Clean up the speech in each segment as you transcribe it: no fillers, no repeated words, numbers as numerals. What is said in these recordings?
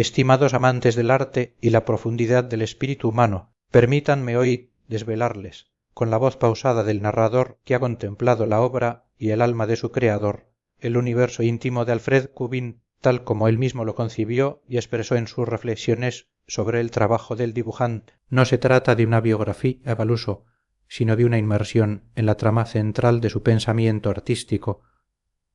estimados amantes del arte y la profundidad del espíritu humano, permítanme hoy desvelarles, con la voz pausada del narrador que ha contemplado la obra y el alma de su creador, el universo íntimo de Alfred Cubin, tal como él mismo lo concibió y expresó en sus reflexiones sobre el trabajo del dibujante. No se trata de una biografía al uso, sino de una inmersión en la trama central de su pensamiento artístico,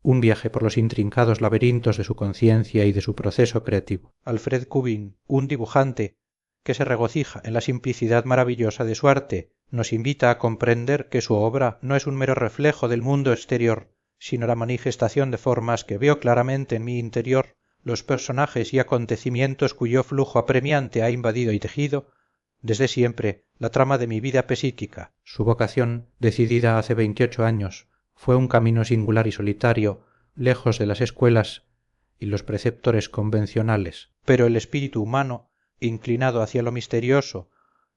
un viaje por los intrincados laberintos de su conciencia y de su proceso creativo. Alfred Cubin, un dibujante que se regocija en la simplicidad maravillosa de su arte, nos invita a comprender que su obra no es un mero reflejo del mundo exterior, sino la manifestación de formas que veo claramente en mi interior, los personajes y acontecimientos cuyo flujo apremiante ha invadido y tejido, desde siempre, la trama de mi vida psíquica. Su vocación, decidida hace 28 años, fue un camino singular y solitario, lejos de las escuelas y los preceptores convencionales. Pero el espíritu humano, inclinado hacia lo misterioso,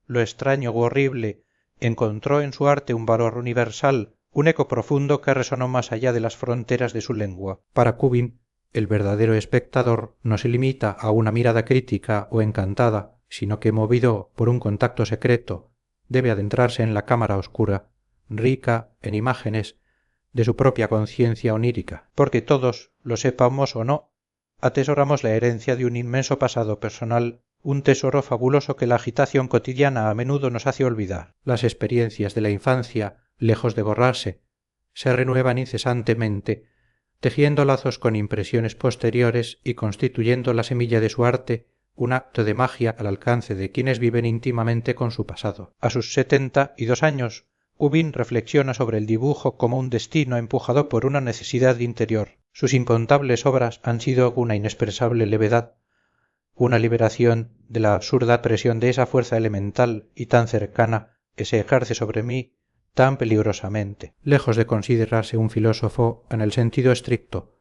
lo extraño u horrible, encontró en su arte un valor universal, un eco profundo que resonó más allá de las fronteras de su lengua. Para Cubin, el verdadero espectador no se limita a una mirada crítica o encantada, sino que, movido por un contacto secreto, debe adentrarse en la cámara oscura, rica en imágenes, de su propia conciencia onírica, porque todos, lo sepamos o no, atesoramos la herencia de un inmenso pasado personal, un tesoro fabuloso que la agitación cotidiana a menudo nos hace olvidar. Las experiencias de la infancia, lejos de borrarse, se renuevan incesantemente, tejiendo lazos con impresiones posteriores y constituyendo la semilla de su arte un acto de magia al alcance de quienes viven íntimamente con su pasado. A sus 72 años, Cubin reflexiona sobre el dibujo como un destino empujado por una necesidad interior. Sus incontables obras han sido una inexpresable levedad, una liberación de la absurda presión de esa fuerza elemental y tan cercana que se ejerce sobre mí tan peligrosamente. Lejos de considerarse un filósofo en el sentido estricto,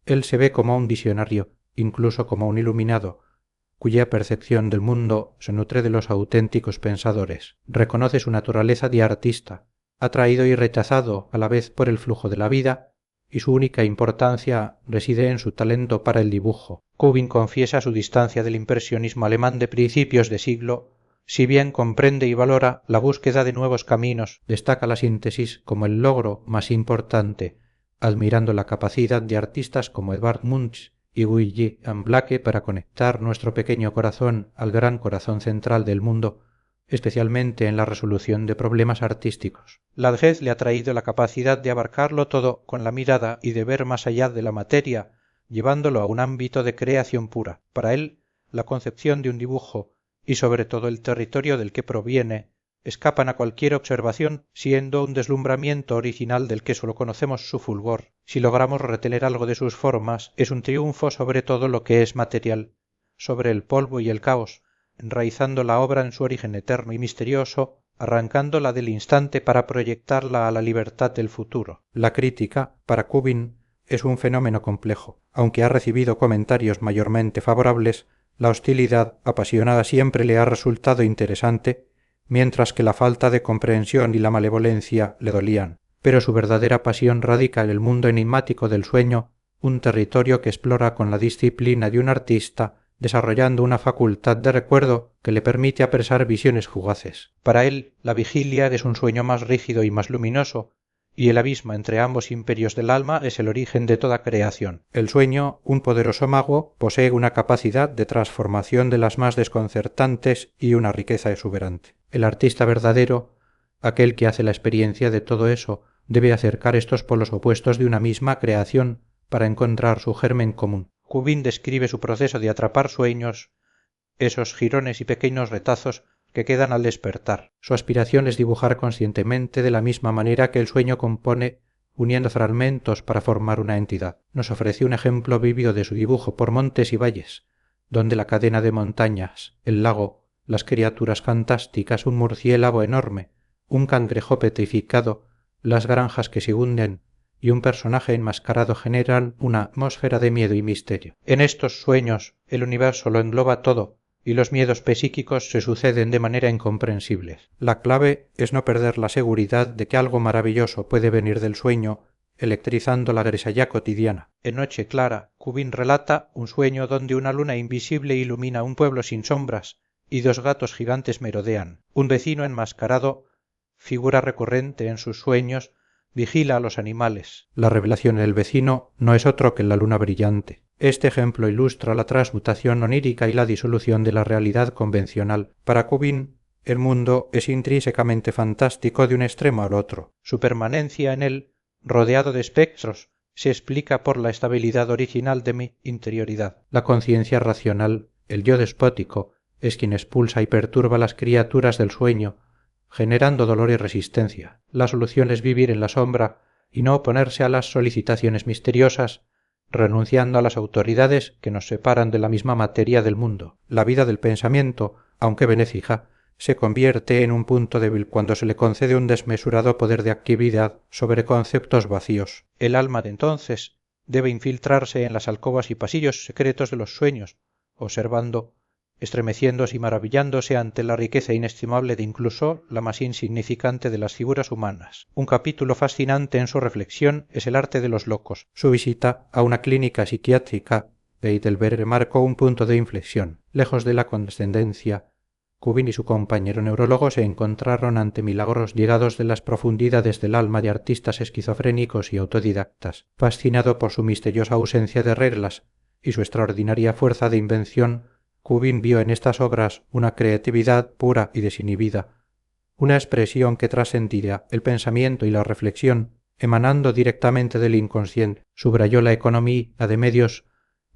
él se ve como un visionario, incluso como un iluminado, cuya percepción del mundo se nutre de los auténticos pensadores. Reconoce su naturaleza de artista, atraído y rechazado a la vez por el flujo de la vida, y su única importancia reside en su talento para el dibujo. Cubin confiesa su distancia del impresionismo alemán de principios de siglo, si bien comprende y valora la búsqueda de nuevos caminos, destaca la síntesis como el logro más importante, admirando la capacidad de artistas como Edvard Munch y William Blake para conectar nuestro pequeño corazón al gran corazón central del mundo, especialmente en la resolución de problemas artísticos. La vejez le ha traído la capacidad de abarcarlo todo con la mirada y de ver más allá de la materia, llevándolo a un ámbito de creación pura. Para él, la concepción de un dibujo y sobre todo el territorio del que proviene escapan a cualquier observación, siendo un deslumbramiento original del que sólo conocemos su fulgor. Si logramos retener algo de sus formas, es un triunfo sobre todo lo que es material, sobre el polvo y el caos, enraizando la obra en su origen eterno y misterioso, arrancándola del instante para proyectarla a la libertad del futuro. La crítica, para Cubin, es un fenómeno complejo. Aunque ha recibido comentarios mayormente favorables, la hostilidad apasionada siempre le ha resultado interesante, mientras que la falta de comprensión y la malevolencia le dolían. Pero su verdadera pasión radica en el mundo enigmático del sueño, un territorio que explora con la disciplina de un artista, desarrollando una facultad de recuerdo que le permite apresar visiones fugaces. Para él, la vigilia es un sueño más rígido y más luminoso, y el abismo entre ambos imperios del alma es el origen de toda creación. El sueño, un poderoso mago, posee una capacidad de transformación de las más desconcertantes y una riqueza exuberante. El artista verdadero, aquel que hace la experiencia de todo eso, debe acercar estos polos opuestos de una misma creación para encontrar su germen común. Cubin describe su proceso de atrapar sueños, esos jirones y pequeños retazos que quedan al despertar. Su aspiración es dibujar conscientemente de la misma manera que el sueño compone, uniendo fragmentos para formar una entidad. Nos ofrece un ejemplo vívido de su dibujo por montes y valles, donde la cadena de montañas, el lago, las criaturas fantásticas, un murciélago enorme, un cangrejo petrificado, las granjas que se hunden y un personaje enmascarado generan una atmósfera de miedo y misterio. En estos sueños el universo lo engloba todo, y los miedos psíquicos se suceden de manera incomprensible. La clave es no perder la seguridad de que algo maravilloso puede venir del sueño, electrizando la grisalla cotidiana. En noche clara, Cubin relata un sueño donde una luna invisible ilumina un pueblo sin sombras y dos gatos gigantes merodean. Un vecino enmascarado, figura recurrente en sus sueños, vigila a los animales. La revelación del vecino no es otro que la luna brillante. Este ejemplo ilustra la transmutación onírica y la disolución de la realidad convencional. Para Cubin, el mundo es intrínsecamente fantástico de un extremo al otro. Su permanencia en él, rodeado de espectros, se explica por la estabilidad original de mi interioridad. La conciencia racional, el yo despótico, es quien expulsa y perturba las criaturas del sueño, generando dolor y resistencia. La solución es vivir en la sombra y no oponerse a las solicitaciones misteriosas, renunciando a las autoridades que nos separan de la misma materia del mundo. La vida del pensamiento, aunque benéfica, se convierte en un punto débil cuando se le concede un desmesurado poder de actividad sobre conceptos vacíos. El alma de entonces debe infiltrarse en las alcobas y pasillos secretos de los sueños, observando, estremeciéndose y maravillándose ante la riqueza inestimable de incluso la más insignificante de las figuras humanas. Un capítulo fascinante en su reflexión es el arte de los locos. Su visita a una clínica psiquiátrica de Heidelberg marcó un punto de inflexión. Lejos de la condescendencia, Cubin y su compañero neurólogo se encontraron ante milagros llegados de las profundidades del alma de artistas esquizofrénicos y autodidactas. Fascinado por su misteriosa ausencia de reglas y su extraordinaria fuerza de invención, Cubin vio en estas obras una creatividad pura y desinhibida, una expresión que trascendía el pensamiento y la reflexión, emanando directamente del inconsciente. Subrayó la economía de medios,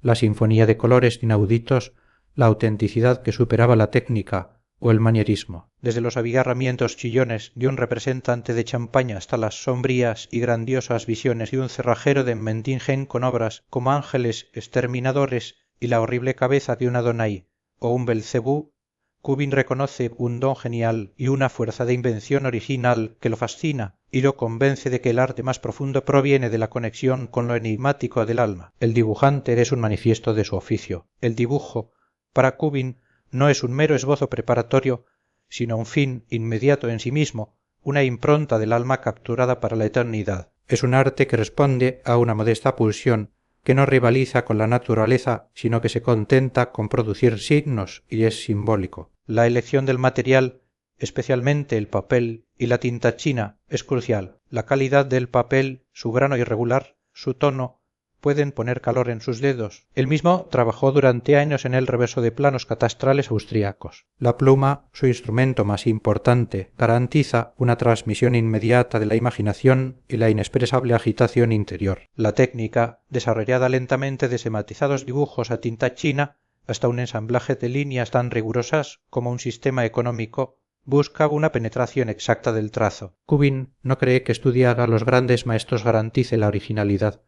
la sinfonía de colores inauditos, la autenticidad que superaba la técnica o el manierismo. Desde los abigarramientos chillones de un representante de Champaña hasta las sombrías y grandiosas visiones de un cerrajero de Mendingen con obras como ángeles exterminadores y la horrible cabeza de una Danaí o un Belcebú, Cubin reconoce un don genial y una fuerza de invención original que lo fascina y lo convence de que el arte más profundo proviene de la conexión con lo enigmático del alma. El dibujante es un manifiesto de su oficio. El dibujo, para Cubin, no es un mero esbozo preparatorio, sino un fin inmediato en sí mismo, una impronta del alma capturada para la eternidad. Es un arte que responde a una modesta pulsión que no rivaliza con la naturaleza, sino que se contenta con producir signos y es simbólico. La elección del material, especialmente el papel y la tinta china, es crucial. La calidad del papel, su grano irregular, su tono, pueden poner calor en sus dedos. Él mismo trabajó durante años en el reverso de planos catastrales austriacos. La pluma, su instrumento más importante, garantiza una transmisión inmediata de la imaginación y la inexpresable agitación interior. La técnica, desarrollada lentamente desde matizados dibujos a tinta china hasta un ensamblaje de líneas tan rigurosas como un sistema económico, busca una penetración exacta del trazo. Cubin no cree que estudiar a los grandes maestros garantice la originalidad,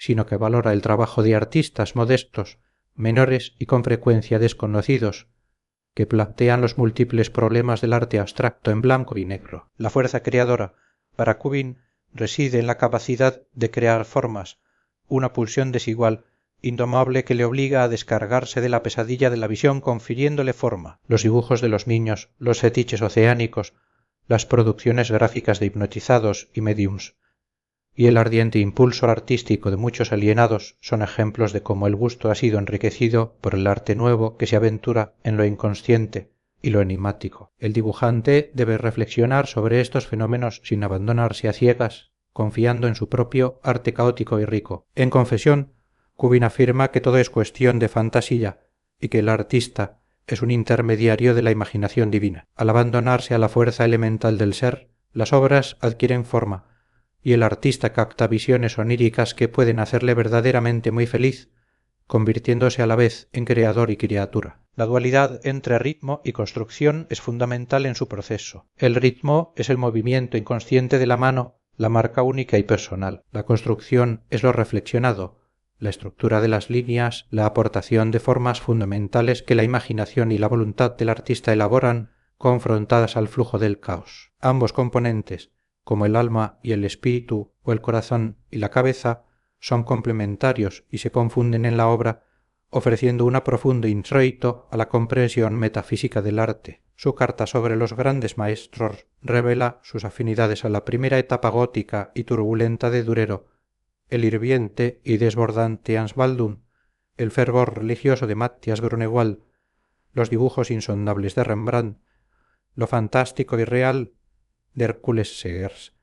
sino que valora el trabajo de artistas modestos, menores y con frecuencia desconocidos, que plantean los múltiples problemas del arte abstracto en blanco y negro. La fuerza creadora, para Cubin, reside en la capacidad de crear formas, una pulsión desigual, indomable que le obliga a descargarse de la pesadilla de la visión confiriéndole forma. Los dibujos de los niños, los fetiches oceánicos, las producciones gráficas de hipnotizados y mediums, y el ardiente impulso artístico de muchos alienados son ejemplos de cómo el gusto ha sido enriquecido por el arte nuevo que se aventura en lo inconsciente y lo enigmático. El dibujante debe reflexionar sobre estos fenómenos sin abandonarse a ciegas, confiando en su propio arte caótico y rico. En Confesión, Cubin afirma que todo es cuestión de fantasía y que el artista es un intermediario de la imaginación divina. Al abandonarse a la fuerza elemental del ser, las obras adquieren forma, y el artista capta visiones oníricas que pueden hacerle verdaderamente muy feliz, convirtiéndose a la vez en creador y criatura. La dualidad entre ritmo y construcción es fundamental en su proceso. El ritmo es el movimiento inconsciente de la mano, la marca única y personal. La construcción es lo reflexionado, la estructura de las líneas, la aportación de formas fundamentales que la imaginación y la voluntad del artista elaboran, confrontadas al flujo del caos. Ambos componentes, como el alma y el espíritu o el corazón y la cabeza, son complementarios y se confunden en la obra, ofreciendo un profundo introito a la comprensión metafísica del arte. Su carta sobre los grandes maestros revela sus afinidades a la primera etapa gótica y turbulenta de Durero el hirviente y desbordante Ansbaldum, el fervor religioso de Matthias Grunewald, los dibujos insondables de Rembrandt, lo fantástico y real de Hércules Segers,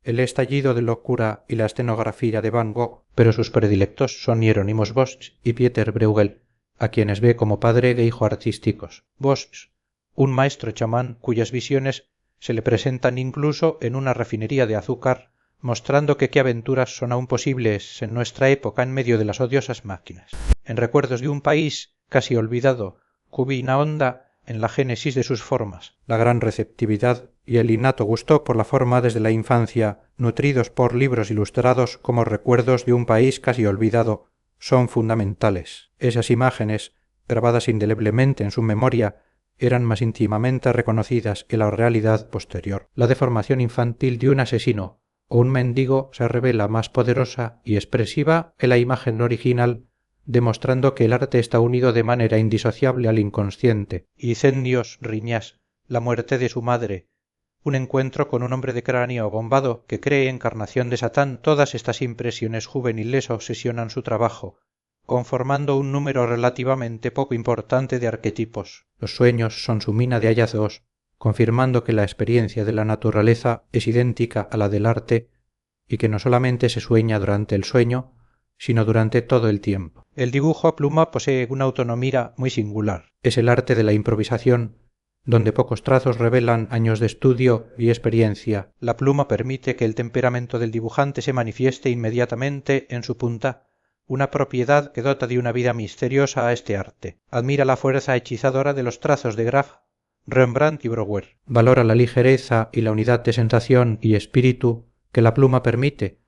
el estallido de locura y la escenografía de Van Gogh, pero sus predilectos son Hieronymus Bosch y Pieter Bruegel, a quienes ve como padre e hijo artísticos. Bosch, un maestro chamán cuyas visiones se le presentan incluso en una refinería de azúcar, mostrando que qué aventuras son aún posibles en nuestra época en medio de las odiosas máquinas. En Recuerdos de un país casi olvidado, Kubin ahonda en la génesis de sus formas, la gran receptividad y el innato gusto por la forma desde la infancia, nutridos por libros ilustrados como Recuerdos de un país casi olvidado, son fundamentales. Esas imágenes, grabadas indeleblemente en su memoria, eran más íntimamente reconocidas que la realidad posterior. La deformación infantil de un asesino o un mendigo se revela más poderosa y expresiva en la imagen original, demostrando que el arte está unido de manera indisociable al inconsciente. Incendios, riñas, la muerte de su madre, un encuentro con un hombre de cráneo bombado que cree encarnación de Satán, todas estas impresiones juveniles obsesionan su trabajo, conformando un número relativamente poco importante de arquetipos. Los sueños son su mina de hallazgos, confirmando que la experiencia de la naturaleza es idéntica a la del arte y que no solamente se sueña durante el sueño, sino durante todo el tiempo. El dibujo a pluma posee una autonomía muy singular. Es el arte de la improvisación, donde pocos trazos revelan años de estudio y experiencia. La pluma permite que el temperamento del dibujante se manifieste inmediatamente en su punta, una propiedad que dota de una vida misteriosa a este arte. Admira la fuerza hechizadora de los trazos de Graf, Rembrandt y Brouwer. Valora la ligereza y la unidad de sensación y espíritu que la pluma permite,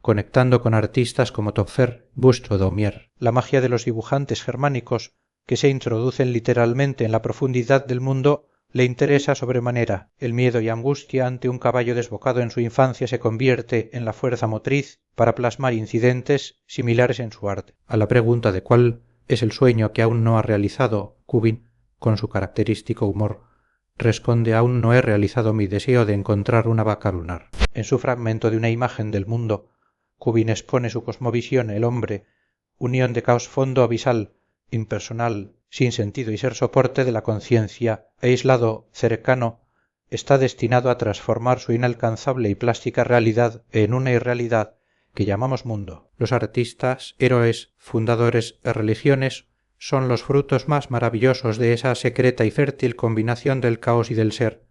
conectando con artistas como Topfer, Buste o Daumier. La magia de los dibujantes germánicos, que se introducen literalmente en la profundidad del mundo, le interesa sobremanera. El miedo y angustia ante un caballo desbocado en su infancia se convierte en la fuerza motriz para plasmar incidentes similares en su arte. A la pregunta de cuál es el sueño que aún no ha realizado, Kubin, con su característico humor, responde: aún no he realizado mi deseo de encontrar una vaca lunar. En su fragmento de una imagen del mundo, Kubin expone su cosmovisión, el hombre, unión de caos fondo abisal, impersonal, sin sentido y ser soporte de la conciencia, aislado, cercano, está destinado a transformar su inalcanzable y plástica realidad en una irrealidad que llamamos mundo. Los artistas, héroes, fundadores de religiones, son los frutos más maravillosos de esa secreta y fértil combinación del caos y del ser,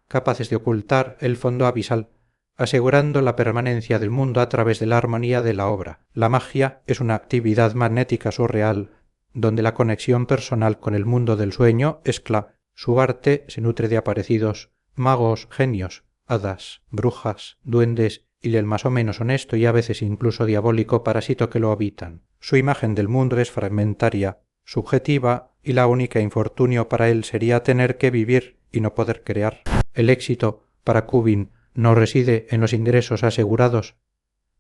capaces de ocultar el fondo abisal, asegurando la permanencia del mundo a través de la armonía de la obra. La magia es una actividad magnética surreal, donde la conexión personal con el mundo del sueño es clave. Su arte se nutre de aparecidos, magos, genios, hadas, brujas, duendes y el más o menos honesto y a veces incluso diabólico parásito que lo habitan. Su imagen del mundo es fragmentaria, subjetiva, y la única infortunio para él sería tener que vivir y no poder crear. El éxito, para Kubin, no reside en los ingresos asegurados,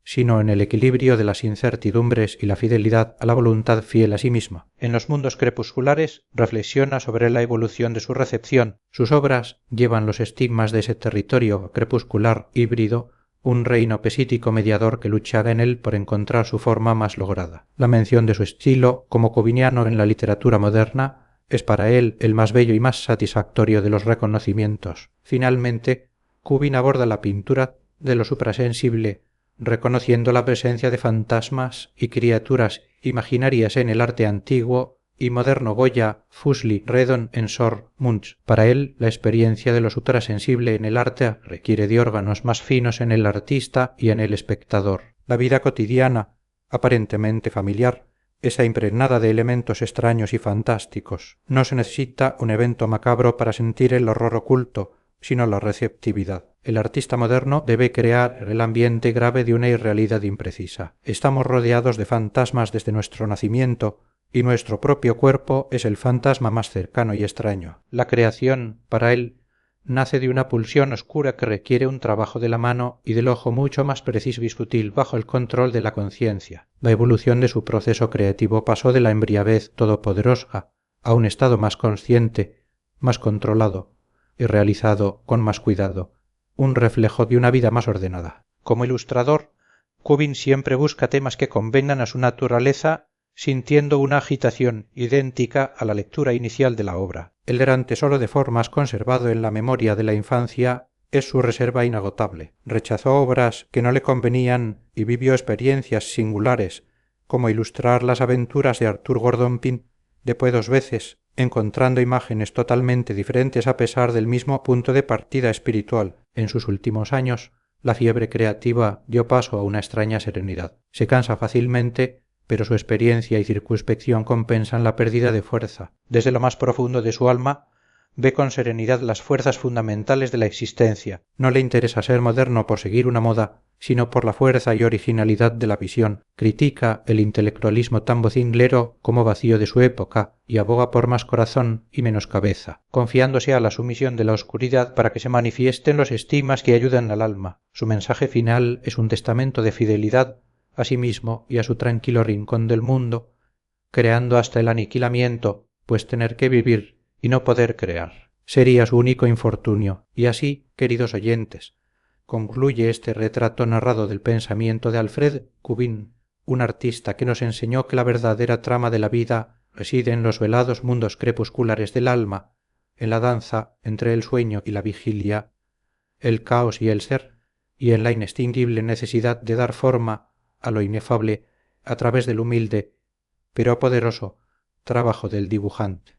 sino en el equilibrio de las incertidumbres y la fidelidad a la voluntad fiel a sí misma. En los mundos crepusculares reflexiona sobre la evolución de su recepción. Sus obras llevan los estigmas de ese territorio crepuscular híbrido, un reino pesítico mediador que lucha en él por encontrar su forma más lograda. La mención de su estilo como cubiniano en la literatura moderna es para él el más bello y más satisfactorio de los reconocimientos. Finalmente, Kubin aborda la pintura de lo suprasensible, reconociendo la presencia de fantasmas y criaturas imaginarias en el arte antiguo y moderno Goya, Fuseli, Redon, Ensor, Munch. Para él, la experiencia de lo suprasensible en el arte requiere de órganos más finos en el artista y en el espectador. La vida cotidiana, aparentemente familiar, está impregnada de elementos extraños y fantásticos. No se necesita un evento macabro para sentir el horror oculto, sino la receptividad. El artista moderno debe crear el ambiente grave de una irrealidad imprecisa. Estamos rodeados de fantasmas desde nuestro nacimiento, y nuestro propio cuerpo es el fantasma más cercano y extraño. La creación, para él, nace de una pulsión oscura que requiere un trabajo de la mano y del ojo mucho más preciso y sutil bajo el control de la conciencia. La evolución de su proceso creativo pasó de la embriaguez todopoderosa a un estado más consciente, más controlado y realizado con más cuidado, un reflejo de una vida más ordenada. Como ilustrador, Cubbin siempre busca temas que convengan a su naturaleza, sintiendo una agitación idéntica a la lectura inicial de la obra. El gran tesoro de formas conservado en la memoria de la infancia es su reserva inagotable. Rechazó obras que no le convenían y vivió experiencias singulares, como ilustrar las aventuras de Arthur Gordon Pym después 2 veces, encontrando imágenes totalmente diferentes a pesar del mismo punto de partida espiritual. En sus últimos años, la fiebre creativa dio paso a una extraña serenidad. Se cansa fácilmente, pero su experiencia y circunspección compensan la pérdida de fuerza. Desde lo más profundo de su alma, ve con serenidad las fuerzas fundamentales de la existencia. No le interesa ser moderno por seguir una moda, sino por la fuerza y originalidad de la visión. Critica el intelectualismo tan vocinglero como vacío de su época y aboga por más corazón y menos cabeza, confiándose a la sumisión de la oscuridad para que se manifiesten los estigmas que ayudan al alma. Su mensaje final es un testamento de fidelidad a sí mismo y a su tranquilo rincón del mundo, creando hasta el aniquilamiento, pues tener que vivir y no poder crear sería su único infortunio. Y así, queridos oyentes, concluye este retrato narrado del pensamiento de Alfred Cubbin, un artista que nos enseñó que la verdadera trama de la vida reside en los velados mundos crepusculares del alma, en la danza entre el sueño y la vigilia, el caos y el ser, y en la inextinguible necesidad de dar forma a lo inefable a través del humilde, pero poderoso, trabajo del dibujante.